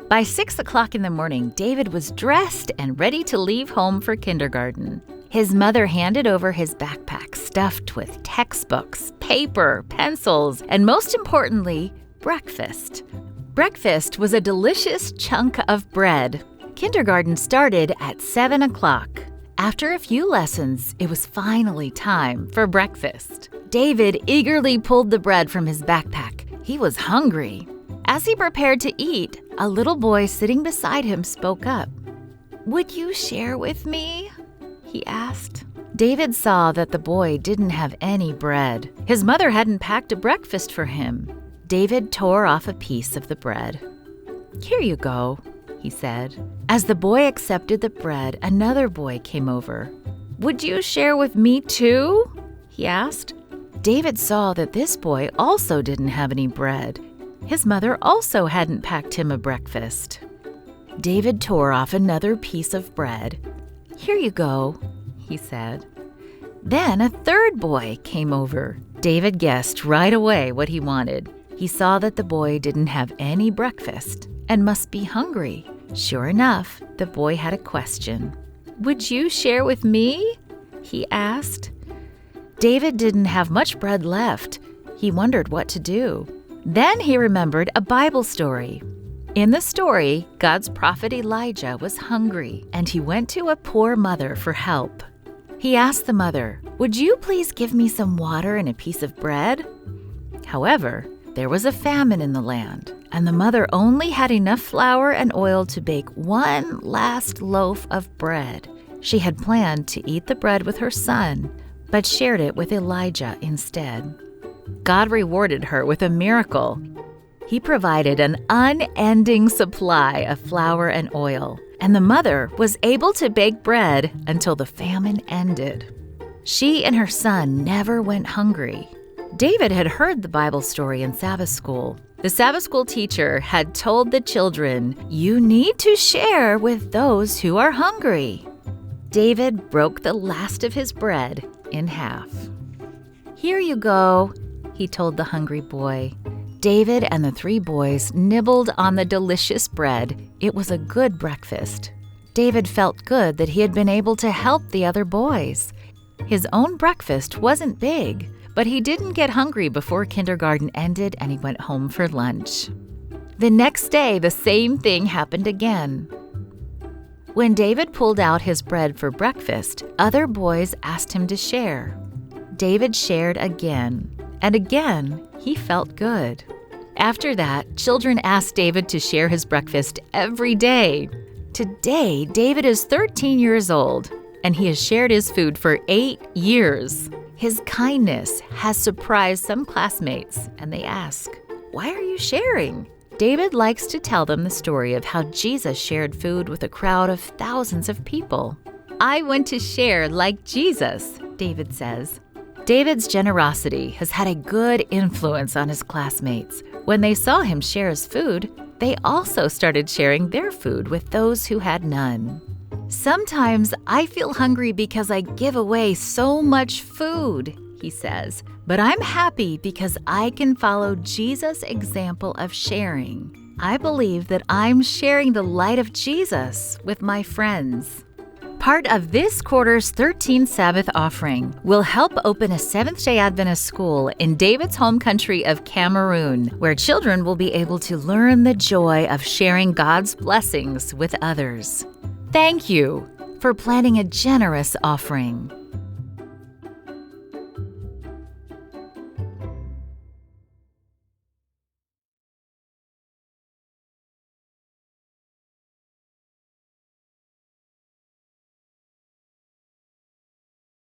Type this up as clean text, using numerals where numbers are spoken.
By 6 o'clock in the morning, David was dressed and ready to leave home for kindergarten. His mother handed over his backpack stuffed with textbooks, paper, pencils, and most importantly, breakfast. Breakfast was a delicious chunk of bread. Kindergarten started at 7 o'clock. After a few lessons, it was finally time for breakfast. David eagerly pulled the bread from his backpack. He was hungry. As he prepared to eat, a little boy sitting beside him spoke up. "Would you share with me?" he asked. David saw that the boy didn't have any bread. His mother hadn't packed a breakfast for him. David tore off a piece of the bread. "Here you go," he said. As the boy accepted the bread, another boy came over. "Would you share with me too?" he asked. David saw that this boy also didn't have any bread. His mother also hadn't packed him a breakfast. David tore off another piece of bread. "Here you go," he said. Then a third boy came over. David guessed right away what he wanted. He saw that the boy didn't have any breakfast and must be hungry. Sure enough, the boy had a question. "Would you share with me?" he asked. David didn't have much bread left. He wondered what to do. Then he remembered a Bible story. In the story, God's prophet Elijah was hungry, and he went to a poor mother for help. He asked the mother, "Would you please give me some water and a piece of bread?" However, there was a famine in the land, and the mother only had enough flour and oil to bake one last loaf of bread. She had planned to eat the bread with her son, but shared it with Elijah instead. God rewarded her with a miracle. He provided an unending supply of flour and oil, and the mother was able to bake bread until the famine ended. She and her son never went hungry. David had heard the Bible story in Sabbath school. The Sabbath school teacher had told the children, "You need to share with those who are hungry." David broke the last of his bread in half. "Here you go," he told the hungry boy. David and the three boys nibbled on the delicious bread. It was a good breakfast. David felt good that he had been able to help the other boys. His own breakfast wasn't big, but he didn't get hungry before kindergarten ended and he went home for lunch. The next day, the same thing happened again. When David pulled out his bread for breakfast, other boys asked him to share. David shared again, and again he felt good. After that, children asked David to share his breakfast every day. Today, David is 13 years old, and he has shared his food for 8 years. His kindness has surprised some classmates, and they ask, "Why are you sharing?" David likes to tell them the story of how Jesus shared food with a crowd of thousands of people. "I want to share like Jesus," David says. David's generosity has had a good influence on his classmates. When they saw him share his food, they also started sharing their food with those who had none. "Sometimes I feel hungry because I give away so much food," he says, "but I'm happy because I can follow Jesus' example of sharing. I believe that I'm sharing the light of Jesus with my friends." Part of this quarter's 13th Sabbath offering will help open a Seventh-day Adventist school in David's home country of Cameroon, where children will be able to learn the joy of sharing God's blessings with others. Thank you for planning a generous offering.